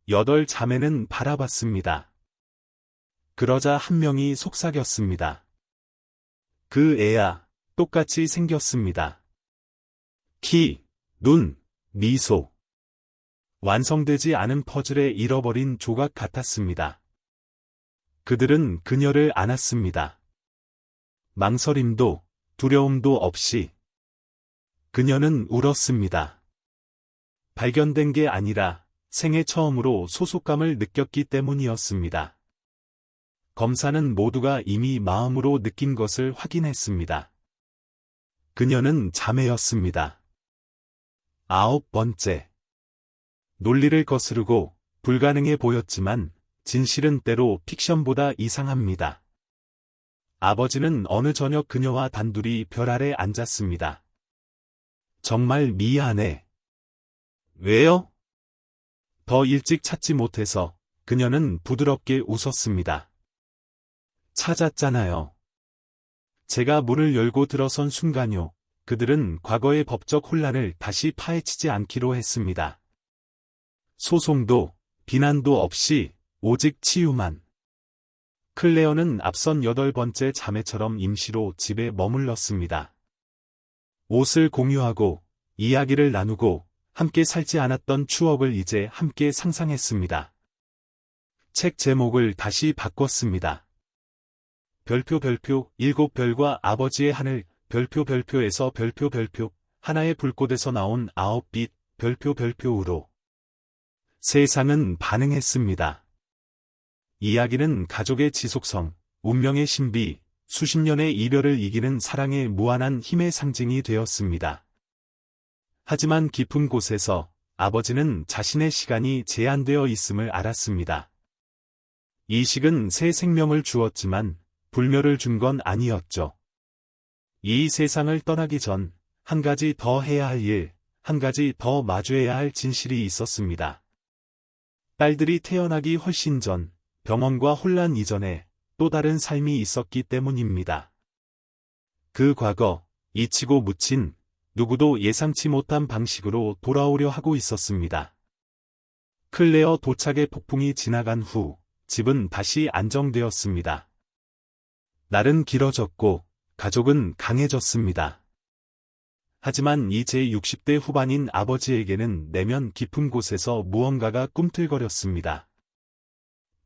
8자매는 바라봤습니다. 그러자 한 명이 속삭였습니다. 그 애야, 똑같이 생겼습니다. 키, 눈, 미소. 완성되지 않은 퍼즐에 잃어버린 조각 같았습니다. 그들은 그녀를 안았습니다. 망설임도 두려움도 없이. 그녀는 울었습니다. 발견된 게 아니라 생애 처음으로 소속감을 느꼈기 때문이었습니다. 검사는 모두가 이미 마음으로 느낀 것을 확인했습니다. 그녀는 자매였습니다. 9번째. 논리를 거스르고 불가능해 보였지만 진실은 때로 픽션보다 이상합니다. 아버지는 어느 저녁 그녀와 단둘이 별 아래 앉았습니다. 정말 미안해. 왜요? 더 일찍 찾지 못해서. 그녀는 부드럽게 웃었습니다. 찾았잖아요. 제가 문을 열고 들어선 순간요. 그들은 과거의 법적 혼란을 다시 파헤치지 않기로 했습니다. 소송도 비난도 없이 오직 치유만. 클레어는 앞선 8번째 자매처럼 임시로 집에 머물렀습니다. 옷을 공유하고 이야기를 나누고 함께 살지 않았던 추억을 이제 함께 상상했습니다. 책 제목을 다시 바꿨습니다. 별표 7별과 아버지의 하늘 별표에서 별표 하나의 불꽃에서 나온 9빛 별표으로. 세상은 반응했습니다. 이야기는 가족의 지속성, 운명의 신비, 수십 년의 이별을 이기는 사랑의 무한한 힘의 상징이 되었습니다. 하지만 깊은 곳에서 아버지는 자신의 시간이 제한되어 있음을 알았습니다. 이식은 새 생명을 주었지만 불멸을 준 건 아니었죠. 이 세상을 떠나기 전 한 가지 더 해야 할 일, 한 가지 더 마주해야 할 진실이 있었습니다. 딸들이 태어나기 훨씬 전, 병원과 혼란 이전에 또 다른 삶이 있었기 때문입니다. 그 과거, 잊히고 묻힌, 누구도 예상치 못한 방식으로 돌아오려 하고 있었습니다. 클레어 도착의 폭풍이 지나간 후, 집은 다시 안정되었습니다. 날은 길어졌고, 가족은 강해졌습니다. 하지만 이제 60대 후반인 아버지에게는 내면 깊은 곳에서 무언가가 꿈틀거렸습니다.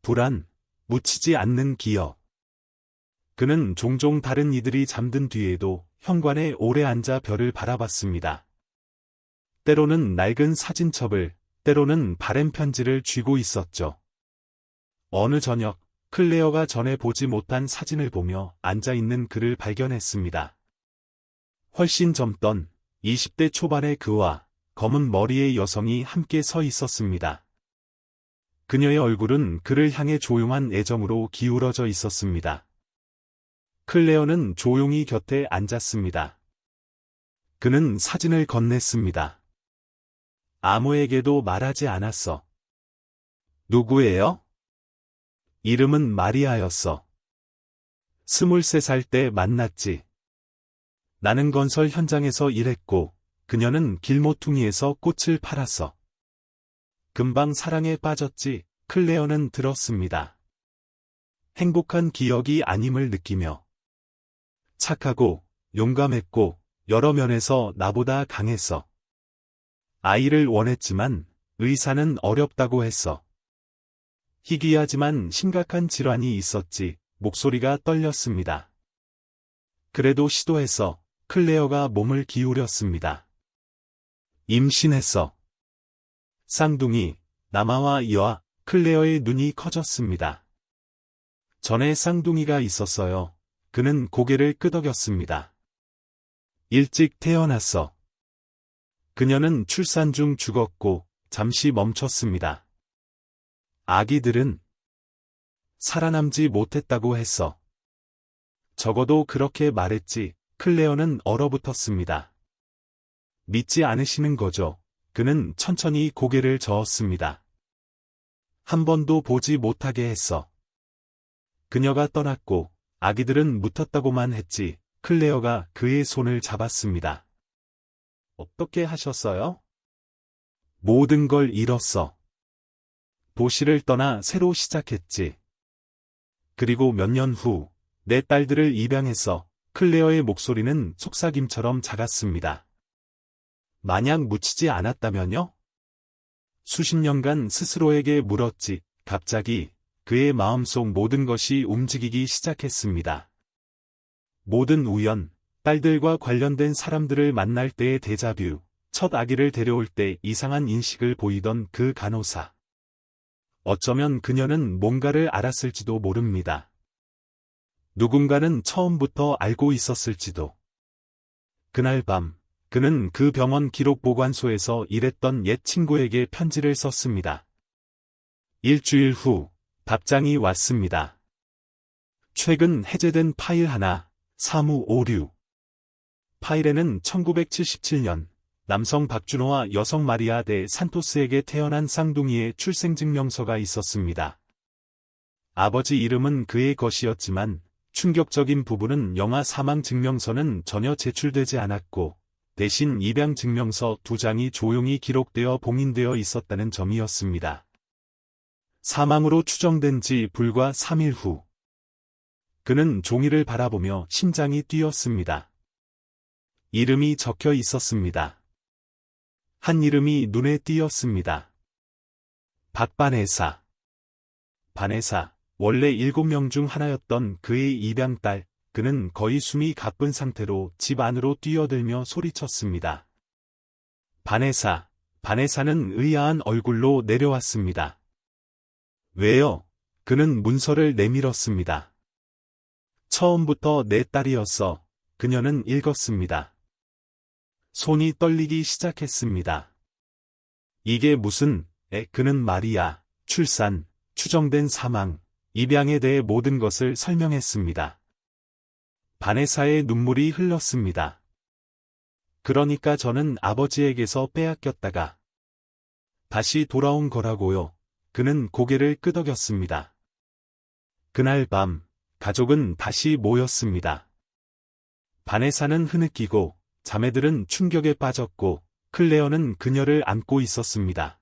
불안, 묻히지 않는 기억. 그는 종종 다른 이들이 잠든 뒤에도 현관에 오래 앉아 별을 바라봤습니다. 때로는 낡은 사진첩을, 때로는 바램 편지를 쥐고 있었죠. 어느 저녁, 클레어가 전에 보지 못한 사진을 보며 앉아있는 그를 발견했습니다. 훨씬 젊던 20대 초반의 그와 검은 머리의 여성이 함께 서 있었습니다. 그녀의 얼굴은 그를 향해 조용한 애정으로 기울어져 있었습니다. 클레어는 조용히 곁에 앉았습니다. 그는 사진을 건넸습니다. 아무에게도 말하지 않았어. 누구예요? 이름은 마리아였어. 23살 때 만났지. 나는 건설 현장에서 일했고, 그녀는 길모퉁이에서 꽃을 팔았어. 금방 사랑에 빠졌지, 클레어는 들었습니다. 행복한 기억이 아님을 느끼며. 착하고, 용감했고, 여러 면에서 나보다 강했어. 아이를 원했지만, 의사는 어렵다고 했어. 희귀하지만 심각한 질환이 있었지, 목소리가 떨렸습니다. 그래도 시도했어. 클레어가 몸을 기울였습니다. 임신했어. 쌍둥이, 남아와 여아, 클레어의 눈이 커졌습니다. 전에 쌍둥이가 있었어요. 그는 고개를 끄덕였습니다. 일찍 태어났어. 그녀는 출산 중 죽었고, 잠시 멈췄습니다. 아기들은 살아남지 못했다고 했어. 적어도 그렇게 말했지. 클레어는 얼어붙었습니다. 믿지 않으시는 거죠. 그는 천천히 고개를 저었습니다. 한 번도 보지 못하게 했어. 그녀가 떠났고 아기들은 묻혔다고만 했지. 클레어가 그의 손을 잡았습니다. 어떻게 하셨어요? 모든 걸 잃었어. 도시를 떠나 새로 시작했지. 그리고 몇 년 후, 내 딸들을 입양했어. 클레어의 목소리는 속삭임처럼 작았습니다. 만약 묻히지 않았다면요? 수십 년간 스스로에게 물었지. 갑자기 그의 마음속 모든 것이 움직이기 시작했습니다. 모든 우연, 딸들과 관련된 사람들을 만날 때의 데자뷰, 첫 아기를 데려올 때 이상한 인식을 보이던 그 간호사. 어쩌면 그녀는 뭔가를 알았을지도 모릅니다. 누군가는 처음부터 알고 있었을지도. 그날 밤, 그는 그 병원 기록 보관소에서 일했던 옛 친구에게 편지를 썼습니다. 일주일 후, 답장이 왔습니다. 최근 해제된 파일 하나, 사무 오류. 파일에는 1977년, 남성 박준호와 여성 마리아 데 산토스에게 태어난 쌍둥이의 출생증명서가 있었습니다. 아버지 이름은 그의 것이었지만, 충격적인 부분은 영아 사망증명서는 전혀 제출되지 않았고, 대신 입양증명서 2장이 조용히 기록되어 봉인되어 있었다는 점이었습니다. 사망으로 추정된 지 불과 3일 후, 그는 종이를 바라보며 심장이 뛰었습니다. 이름이 적혀 있었습니다. 한 이름이 눈에 띄었습니다. 박반혜사. 반혜사, 원래 7명 중 하나였던 그의 입양딸, 그는 거의 숨이 가쁜 상태로 집 안으로 뛰어들며 소리쳤습니다. 반혜사, 반혜사는 의아한 얼굴로 내려왔습니다. 왜요? 그는 문서를 내밀었습니다. 처음부터 내 딸이었어. 그녀는 읽었습니다. 손이 떨리기 시작했습니다. 이게 무슨, 그는 마리아, 출산, 추정된 사망, 입양에 대해 모든 것을 설명했습니다. 바네사의 눈물이 흘렀습니다. 그러니까 저는 아버지에게서 빼앗겼다가 다시 돌아온 거라고요. 그는 고개를 끄덕였습니다. 그날 밤, 가족은 다시 모였습니다. 바네사는 흐느끼고, 자매들은 충격에 빠졌고, 클레어는 그녀를 안고 있었습니다.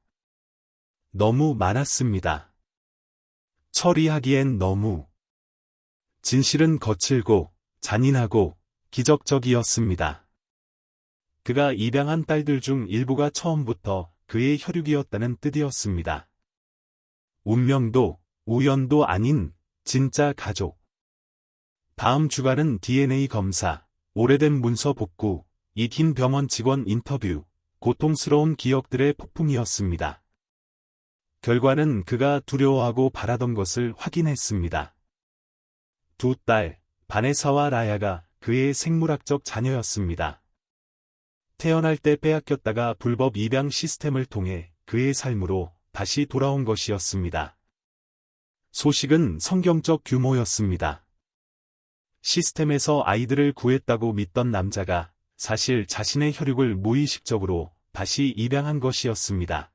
너무 많았습니다. 처리하기엔 너무. 진실은 거칠고, 잔인하고, 기적적이었습니다. 그가 입양한 딸들 중 일부가 처음부터 그의 혈육이었다는 뜻이었습니다. 운명도, 우연도 아닌, 진짜 가족. 다음 주간은 DNA 검사, 오래된 문서 복구, 익힌 병원 직원 인터뷰, 고통스러운 기억들의 폭풍이었습니다. 결과는 그가 두려워하고 바라던 것을 확인했습니다. 두 딸, 바네사와 라야가 그의 생물학적 자녀였습니다. 태어날 때 빼앗겼다가 불법 입양 시스템을 통해 그의 삶으로 다시 돌아온 것이었습니다. 소식은 성경적 규모였습니다. 시스템에서 아이들을 구했다고 믿던 남자가 사실 자신의 혈육을 무의식적으로 다시 입양한 것이었습니다.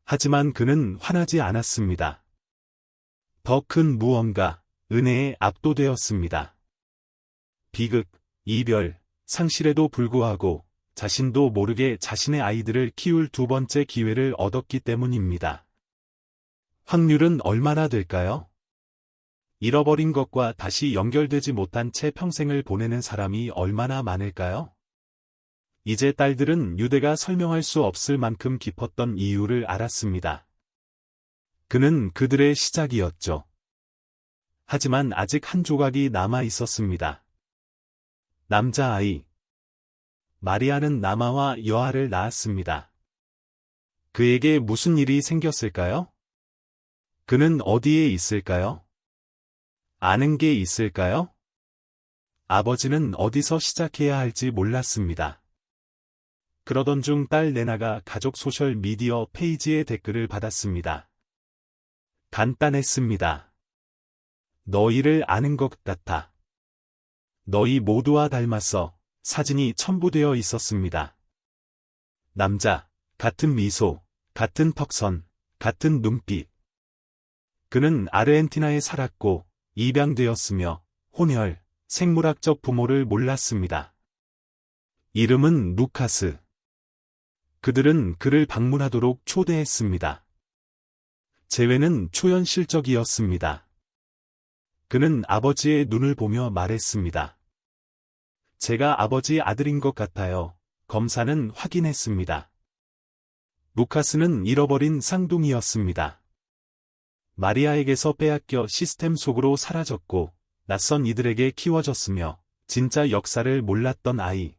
하지만 그는 화나지 않았습니다. 더 큰 무언가, 은혜에 압도되었습니다. 비극, 이별, 상실에도 불구하고 자신도 모르게 자신의 아이들을 키울 두 번째 기회를 얻었기 때문입니다. 확률은 얼마나 될까요? 잃어버린 것과 다시 연결되지 못한 채 평생을 보내는 사람이 얼마나 많을까요? 이제 딸들은 유대가 설명할 수 없을 만큼 깊었던 이유를 알았습니다. 그는 그들의 시작이었죠. 하지만 아직 한 조각이 남아 있었습니다. 남자아이. 마리아는 나마와 여아를 낳았습니다. 그에게 무슨 일이 생겼을까요? 그는 어디에 있을까요? 아는 게 있을까요? 아버지는 어디서 시작해야 할지 몰랐습니다. 그러던 중 딸 레나가 가족 소셜 미디어 페이지에 댓글을 받았습니다. 간단했습니다. 너희를 아는 것 같아. 너희 모두와 닮았어. 사진이 첨부되어 있었습니다. 남자, 같은 미소, 같은 턱선, 같은 눈빛. 그는 아르헨티나에 살았고 입양되었으며 혼혈, 생물학적 부모를 몰랐습니다. 이름은 루카스. 그들은 그를 방문하도록 초대했습니다. 재회는 초현실적이었습니다. 그는 아버지의 눈을 보며 말했습니다. 제가 아버지 아들인 것 같아요. 검사는 확인했습니다. 루카스는 잃어버린 쌍둥이였습니다. 마리아에게서 빼앗겨 시스템 속으로 사라졌고 낯선 이들에게 키워졌으며 진짜 역사를 몰랐던 아이.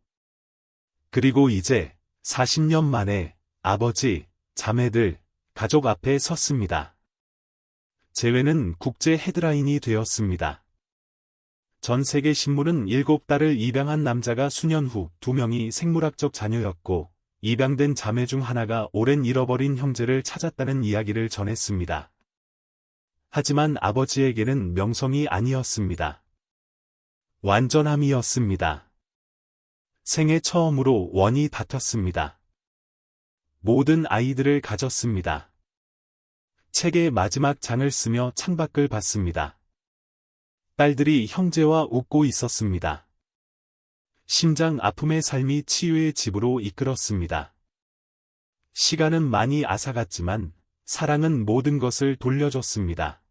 그리고 이제 40년 만에 아버지, 자매들, 가족 앞에 섰습니다. 재회는 국제 헤드라인이 되었습니다. 전 세계 신문은 7딸을 입양한 남자가 수년 후 2명이 생물학적 자녀였고 입양된 자매 중 하나가 오랜 잃어버린 형제를 찾았다는 이야기를 전했습니다. 하지만 아버지에게는 명성이 아니었습니다. 완전함이었습니다. 생애 처음으로 원이 닿았습니다. 모든 아이들을 가졌습니다. 책의 마지막 장을 쓰며 창밖을 봤습니다. 딸들이 형제와 웃고 있었습니다. 심장 아픔의 삶이 치유의 집으로 이끌었습니다. 시간은 많이 앗아갔지만 사랑은 모든 것을 돌려줬습니다.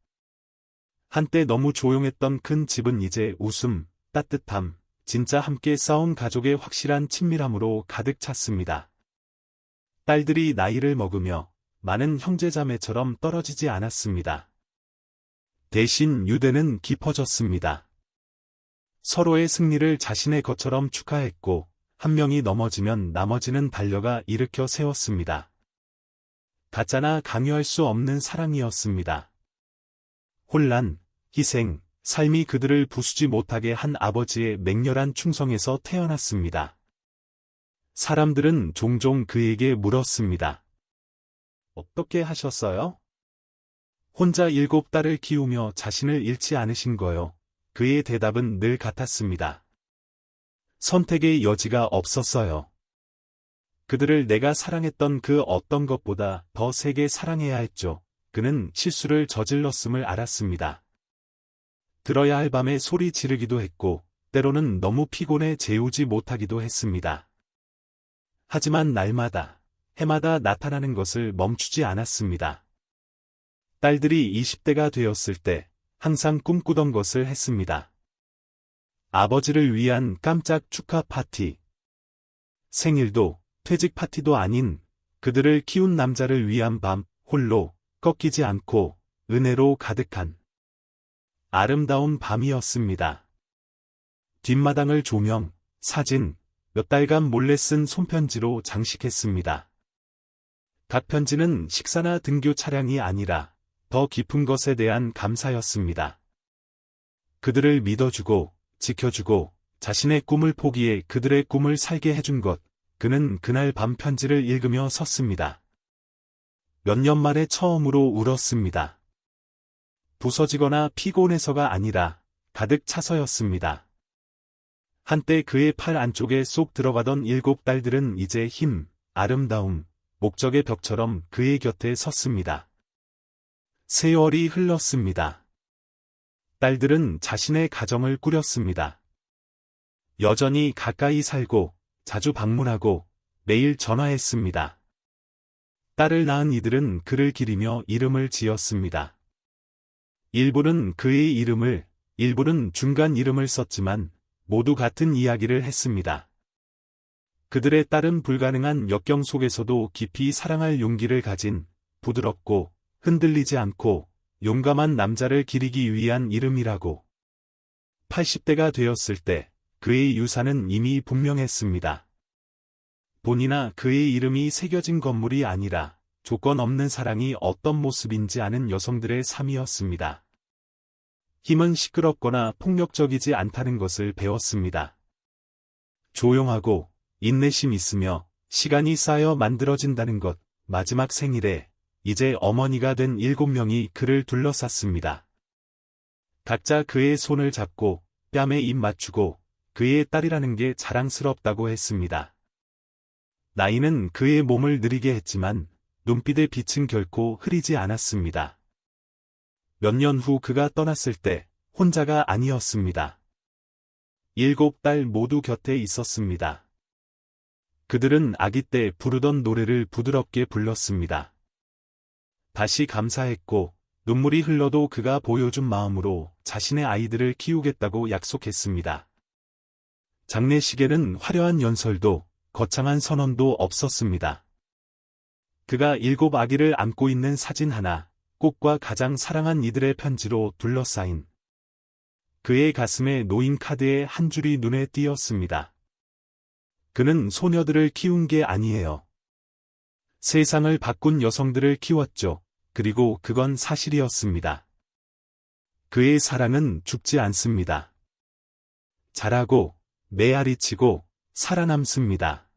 한때 너무 조용했던 큰 집은 이제 웃음, 따뜻함, 진짜 함께 싸운 가족의 확실한 친밀함으로 가득 찼습니다. 딸들이 나이를 먹으며 많은 형제자매처럼 떨어지지 않았습니다. 대신 유대는 깊어졌습니다. 서로의 승리를 자신의 것처럼 축하했고 한 명이 넘어지면 나머지는 달려가 일으켜 세웠습니다. 가짜나 강요할 수 없는 사랑이었습니다. 혼란, 희생, 삶이 그들을 부수지 못하게 한 아버지의 맹렬한 충성에서 태어났습니다. 사람들은 종종 그에게 물었습니다. 어떻게 하셨어요? 혼자 7딸을 키우며 자신을 잃지 않으신 거요. 그의 대답은 늘 같았습니다. 선택의 여지가 없었어요. 그들을 내가 사랑했던 그 어떤 것보다 더 세게 사랑해야 했죠. 그는 실수를 저질렀음을 알았습니다. 들어야 할 밤에 소리 지르기도 했고, 때로는 너무 피곤해 재우지 못하기도 했습니다. 하지만 날마다, 해마다 나타나는 것을 멈추지 않았습니다. 딸들이 20대가 되었을 때 항상 꿈꾸던 것을 했습니다. 아버지를 위한 깜짝 축하 파티. 생일도 퇴직 파티도 아닌 그들을 키운 남자를 위한 밤, 홀로 꺾이지 않고 은혜로 가득한 아름다운 밤이었습니다. 뒷마당을 조명, 사진, 몇 달간 몰래 쓴 손편지로 장식했습니다. 각 편지는 식사나 등교 차량이 아니라 더 깊은 것에 대한 감사였습니다. 그들을 믿어주고, 지켜주고, 자신의 꿈을 포기해 그들의 꿈을 살게 해준 것, 그는 그날 밤 편지를 읽으며 섰습니다. 몇 년 만에 처음으로 울었습니다. 부서지거나 피곤해서가 아니라 가득 차서였습니다. 한때 그의 팔 안쪽에 쏙 들어가던 7딸들은 이제 힘, 아름다움, 목적의 벽처럼 그의 곁에 섰습니다. 세월이 흘렀습니다. 딸들은 자신의 가정을 꾸렸습니다. 여전히 가까이 살고, 자주 방문하고, 매일 전화했습니다. 딸을 낳은 이들은 그를 기리며 이름을 지었습니다. 일부는 그의 이름을, 일부는 중간 이름을 썼지만, 모두 같은 이야기를 했습니다. 그들의 딸은 불가능한 역경 속에서도 깊이 사랑할 용기를 가진, 부드럽고, 흔들리지 않고, 용감한 남자를 기리기 위한 이름이라고. 80대가 되었을 때, 그의 유산은 이미 분명했습니다. 본이나 그의 이름이 새겨진 건물이 아니라, 조건 없는 사랑이 어떤 모습인지 아는 여성들의 삶이었습니다. 힘은 시끄럽거나 폭력적이지 않다는 것을 배웠습니다. 조용하고, 인내심 있으며, 시간이 쌓여 만들어진다는 것, 마지막 생일에, 이제 어머니가 된 7명이 그를 둘러쌌습니다. 각자 그의 손을 잡고, 뺨에 입 맞추고, 그의 딸이라는 게 자랑스럽다고 했습니다. 나이는 그의 몸을 느리게 했지만 눈빛의 빛은 결코 흐리지 않았습니다. 몇 년 후 그가 떠났을 때 혼자가 아니었습니다. 7딸 모두 곁에 있었습니다. 그들은 아기 때 부르던 노래를 부드럽게 불렀습니다. 다시 감사했고 눈물이 흘러도 그가 보여준 마음으로 자신의 아이들을 키우겠다고 약속했습니다. 장례식에는 화려한 연설도 거창한 선언도 없었습니다. 그가 7 아기를 안고 있는 사진 하나, 꽃과 가장 사랑한 이들의 편지로 둘러싸인 그의 가슴에 놓인 카드의 한 줄이 눈에 띄었습니다. 그는 소녀들을 키운 게 아니에요. 세상을 바꾼 여성들을 키웠죠. 그리고 그건 사실이었습니다. 그의 사랑은 죽지 않습니다. 자라고, 메아리치고, 살아남습니다.